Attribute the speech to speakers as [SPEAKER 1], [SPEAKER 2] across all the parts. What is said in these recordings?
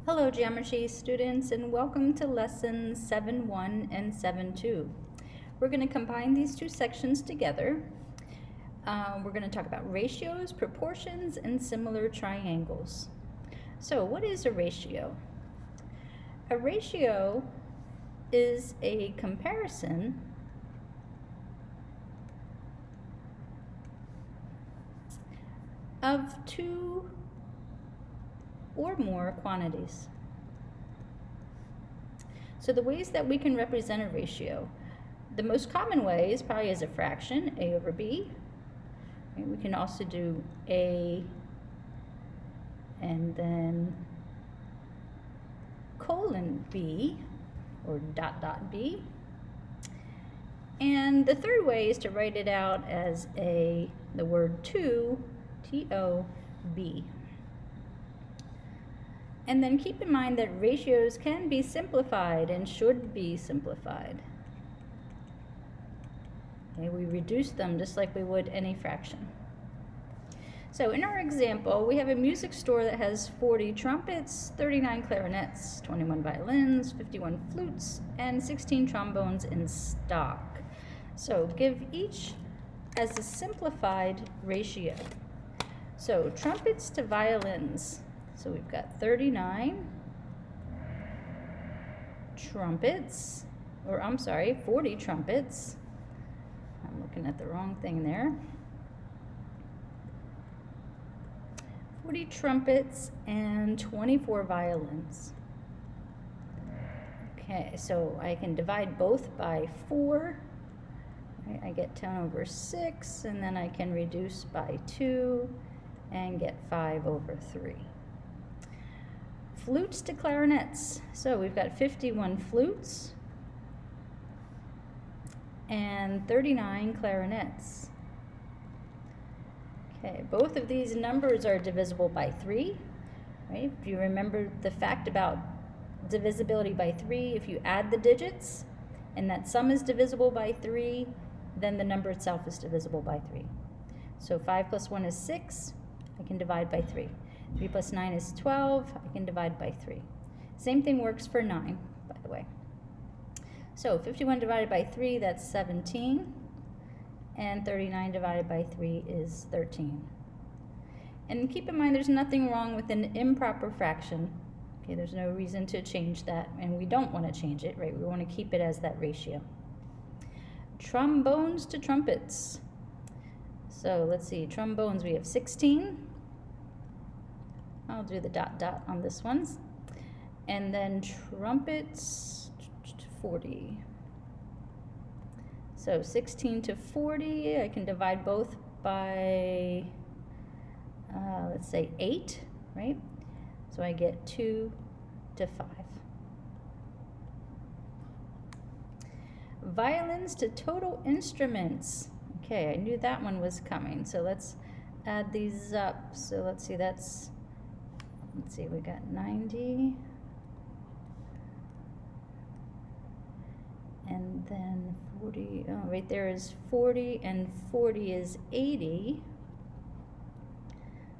[SPEAKER 1] Hello Geometry students, and welcome to lessons 7.1 and 7.2. We're going to combine these two sections together. We're going to talk about ratios, proportions, and similar triangles. So what is a ratio? A ratio is a comparison of two or more quantities. So the ways that we can represent a ratio, the most common way is probably as a fraction, a over b. We can also do a and then colon b or dot dot b. And the third way is to write it out as the word to, T-O-B. And then keep in mind that ratios can be simplified and should be simplified. Okay, we reduce them just like we would any fraction. So in our example, we have a music store that has 40 trumpets, 39 clarinets, 21 violins, 51 flutes, and 16 trombones in stock. So give each as a simplified ratio. So trumpets to violins. So we've got 39 trumpets, 40 trumpets. I'm looking at the wrong thing there. 40 trumpets and 24 violins. Okay, so I can divide both by 4. I get 10 over 6, and then I can reduce by 2 and get 5 over 3. Flutes to clarinets. So we've got 51 flutes and 39 clarinets. Okay, both of these numbers are divisible by 3, right? If you remember the fact about divisibility by 3, if you add the digits and that sum is divisible by 3, then the number itself is divisible by 3. So 5 plus 1 is 6, I can divide by 3. 3 plus 9 is 12, I can divide by 3. Same thing works for 9, by the way. So 51 divided by 3, that's 17. And 39 divided by 3 is 13. And keep in mind there's nothing wrong with an improper fraction. Okay, there's no reason to change that, and we don't want to change it, right? We want to keep it as that ratio. Trombones to trumpets. So let's see, trombones we have 16. I'll do the dot dot on this one. And then trumpets, 40. So 16 to 40, I can divide both by, let's say 8, right? So I get 2 to 5. Violins to total instruments. Okay, I knew that one was coming, so let's add these up. So let's see, we got 90. And then 40, oh, right there is 40, and 40 is 80.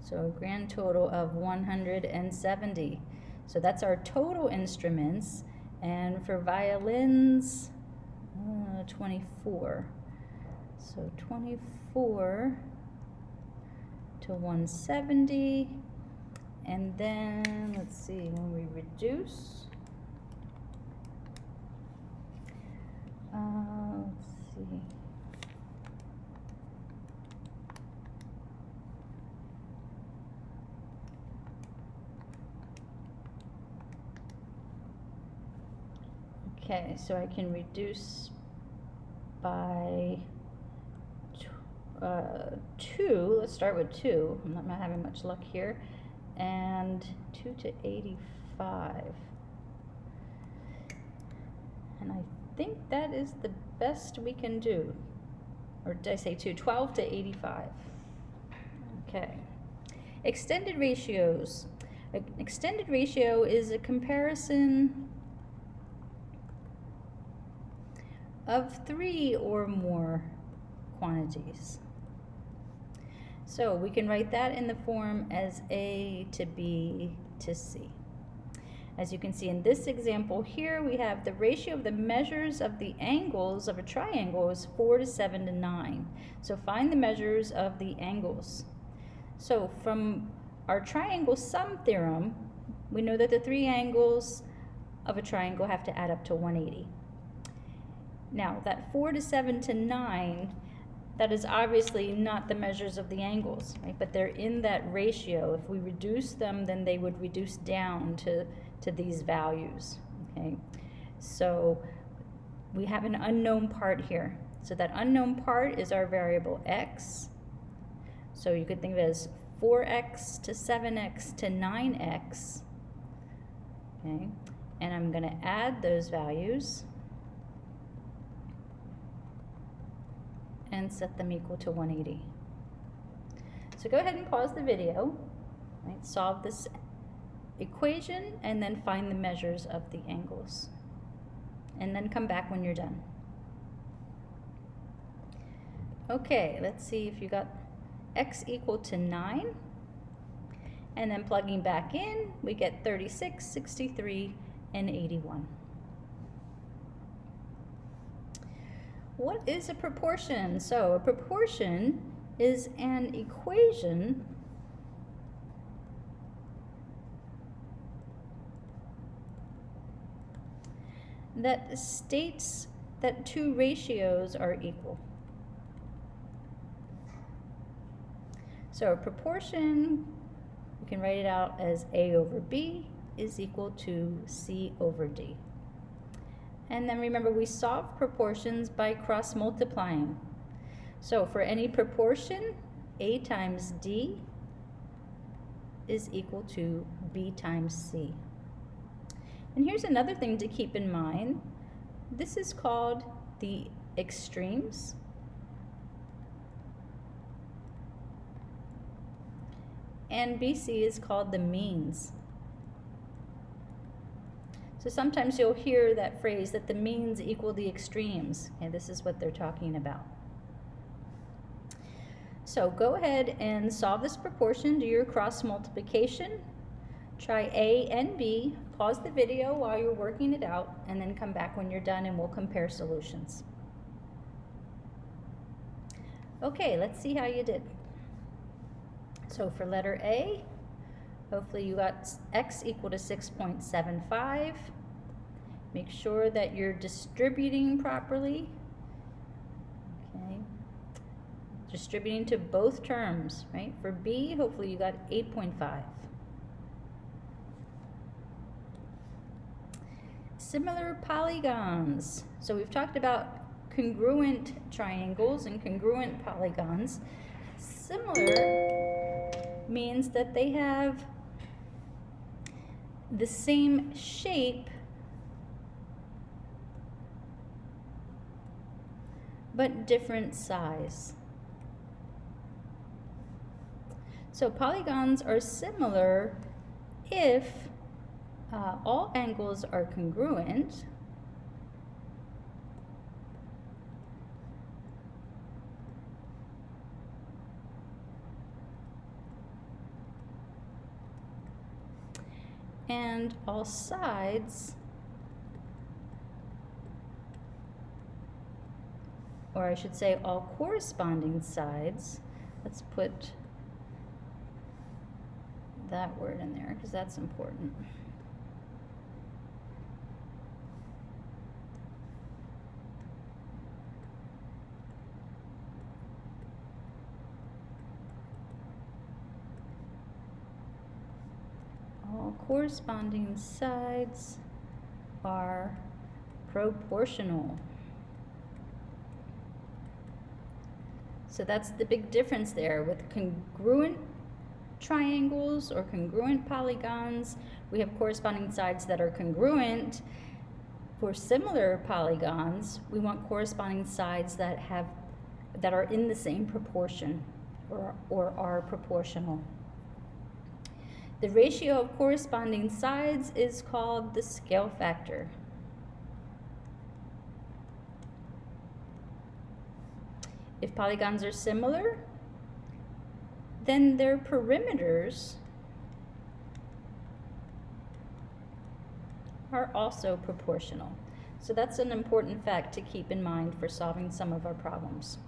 [SPEAKER 1] So a grand total of 170. So that's our total instruments. And for violins, 24. So 24 to 170. And then, let's see, when we reduce, let's see. Okay, so I can reduce by 2. Let's start with 2. I'm not having much luck here. And 2 to 85. And I think that is the best we can do. Or did I say 2? 12 to 85. Okay. Extended ratios. An extended ratio is a comparison of 3 or more quantities. So we can write that in the form as A to B to C. As you can see in this example here, we have the ratio of the measures of the angles of a triangle is 4 to 7 to 9. So find the measures of the angles. So from our triangle sum theorem, we know that the three angles of a triangle have to add up to 180. Now that 4 to 7 to 9, that is obviously not the measures of the angles, right? But they're in that ratio. If we reduce them, then they would reduce down to these values, okay? So we have an unknown part here. So that unknown part is our variable x. So you could think of it as 4x to 7x to 9x, okay? And I'm gonna add those values and set them equal to 180. So go ahead and pause the video, right? Solve this equation and then find the measures of the angles. And then come back when you're done. Okay, let's see if you got x equal to 9. And then plugging back in, we get 36, 63, and 81. What is a proportion? So a proportion is an equation that states that two ratios are equal. So a proportion, we can write it out as A over B is equal to C over D. And then remember, we solve proportions by cross multiplying. So for any proportion, A times D is equal to B times C. And here's another thing to keep in mind. This is called the extremes. And BC is called the means. So sometimes you'll hear that phrase that the means equal the extremes, and this is what they're talking about. So go ahead and solve this proportion, do your cross multiplication. Try A and B, pause the video while you're working it out, and then come back when you're done and we'll compare solutions. Okay, let's see how you did. So for letter A, hopefully you got x equal to 6.75. Make sure that you're distributing properly. Okay. Distributing to both terms, right? For B, hopefully you got 8.5. Similar polygons. So we've talked about congruent triangles and congruent polygons. Similar means that they have the same shape but different size. So polygons are similar if all angles are congruent and all sides, or I should say all corresponding sides, let's put that word in there because that's important. All corresponding sides are proportional. So that's the big difference there. With congruent triangles or congruent polygons, we have corresponding sides that are congruent. For similar polygons, we want corresponding sides that are in the same proportion or are proportional. The ratio of corresponding sides is called the scale factor. If polygons are similar, then their perimeters are also proportional. So that's an important fact to keep in mind for solving some of our problems.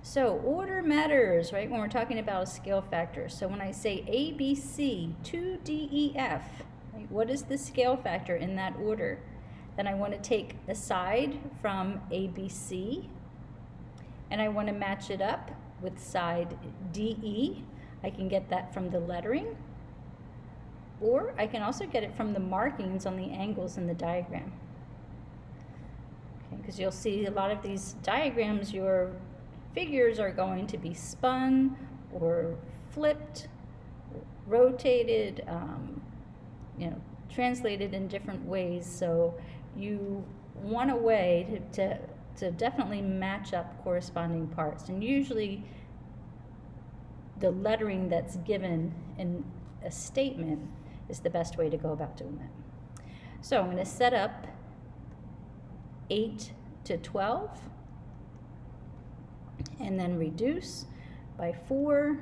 [SPEAKER 1] So order matters, right, when we're talking about a scale factor. So when I say A, B, C to D, E, F, right, what is the scale factor in that order? Then I want to take a side from A, B, C, and I want to match it up with side D, E. I can get that from the lettering, or I can also get it from the markings on the angles in the diagram. Okay, because you'll see a lot of these diagrams, your figures are going to be spun or flipped, rotated, translated in different ways. So you want a way to definitely match up corresponding parts. And usually the lettering that's given in a statement is the best way to go about doing that. So I'm going to set up 8 to 12. And then reduce by 4,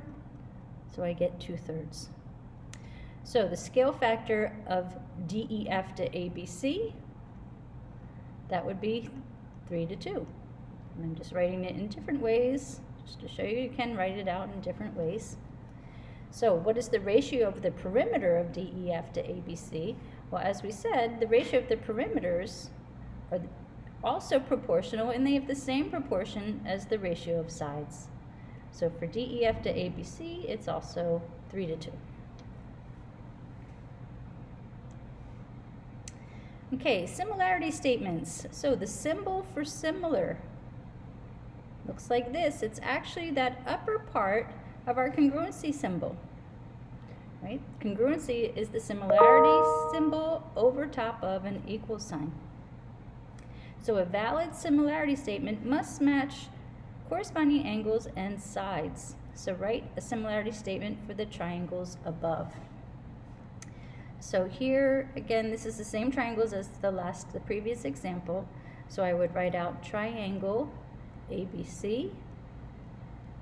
[SPEAKER 1] so I get 2/3. So the scale factor of DEF to ABC, that would be 3 to 2. And I'm just writing it in different ways, just to show you can write it out in different ways. So what is the ratio of the perimeter of DEF to ABC? Well, as we said, the ratio of the perimeters are also proportional, and they have the same proportion as the ratio of sides. So for DEF to ABC, it's also 3 to 2. Okay, similarity statements. So the symbol for similar looks like this. It's actually that upper part of our congruency symbol, right? Congruency is the similarity symbol over top of an equal sign. So a valid similarity statement must match corresponding angles and sides. So write a similarity statement for the triangles above. So here, again, this is the same triangles as the previous example. So I would write out triangle ABC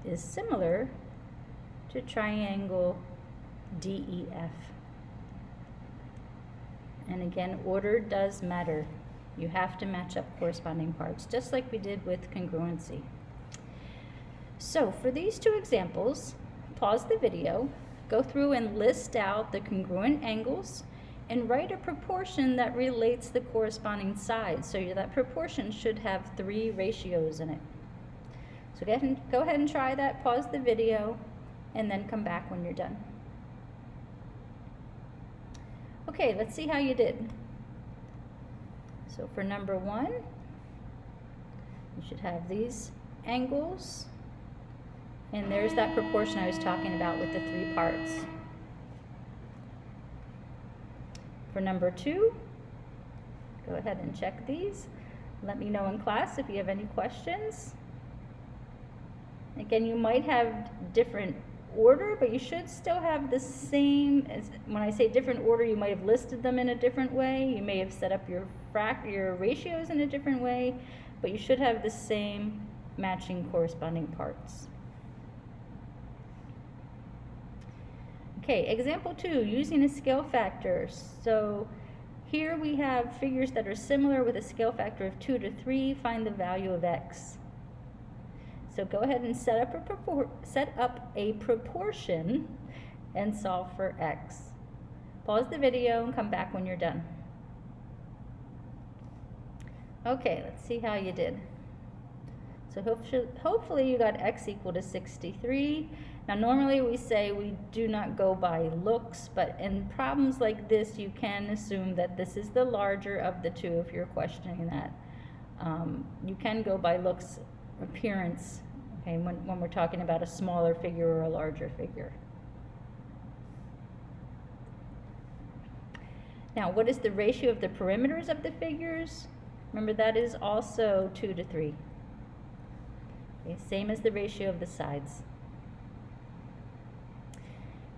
[SPEAKER 1] is similar to triangle DEF. And again, order does matter. You have to match up corresponding parts, just like we did with congruency. So for these two examples, pause the video, go through and list out the congruent angles, and write a proportion that relates the corresponding sides. So that proportion should have 3 ratios in it. So go ahead and try that, pause the video, and then come back when you're done. Okay, let's see how you did. So for number 1, you should have these angles, and there's that proportion I was talking about with the 3 parts. For number 2, go ahead and check these. Let me know in class if you have any questions. Again, you might have different order, but you should still have the same. As when I say different order, you might have listed them in a different way. You may have set up your ratios in a different way, but you should have the same matching corresponding parts. Okay, example 2, using a scale factor. So here we have figures that are similar with a scale factor of 2 to 3. Find the value of x. So go ahead and set up a proportion and solve for x. Pause the video and come back when you're done. Okay, let's see how you did. So hopefully you got x equal to 63. Now normally we say we do not go by looks, but in problems like this you can assume that this is the larger of the two if you're questioning that. You can go by looks, appearance, okay, when we're talking about a smaller figure or a larger figure. Now, what is the ratio of the perimeters of the figures? Remember, that is also 2 to 3. Okay, same as the ratio of the sides.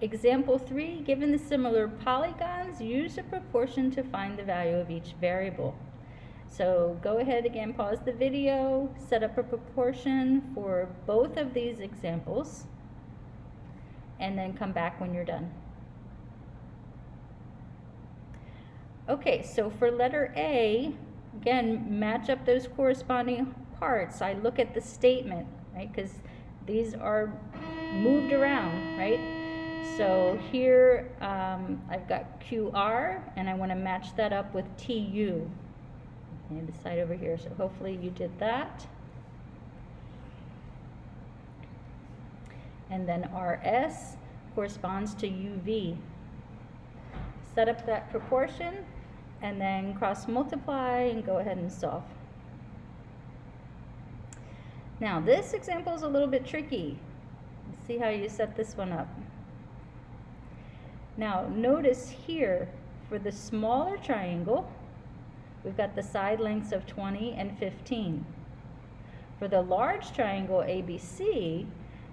[SPEAKER 1] Example 3, given the similar polygons, use a proportion to find the value of each variable. So go ahead again, pause the video, set up a proportion for both of these examples, and then come back when you're done. Okay, so for letter A, again, match up those corresponding parts. I look at the statement, right, because these are moved around, right? So here I've got QR, and I want to match that up with TU. Okay, the side over here, so hopefully you did that. And then RS corresponds to UV. Set up that proportion, and then cross multiply and go ahead and solve. Now this example is a little bit tricky. Let's see how you set this one up. Now notice here, for the smaller triangle, we've got the side lengths of 20 and 15. For the large triangle ABC,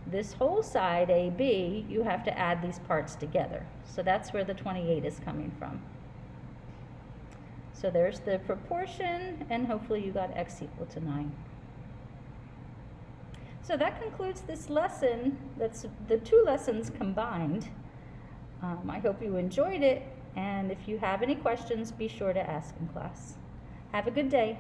[SPEAKER 1] this whole side AB, you have to add these parts together. So that's where the 28 is coming from. So there's the proportion, and hopefully you got x equal to 9. So that concludes this lesson. That's the two lessons combined. I hope you enjoyed it, and if you have any questions, be sure to ask in class. Have a good day.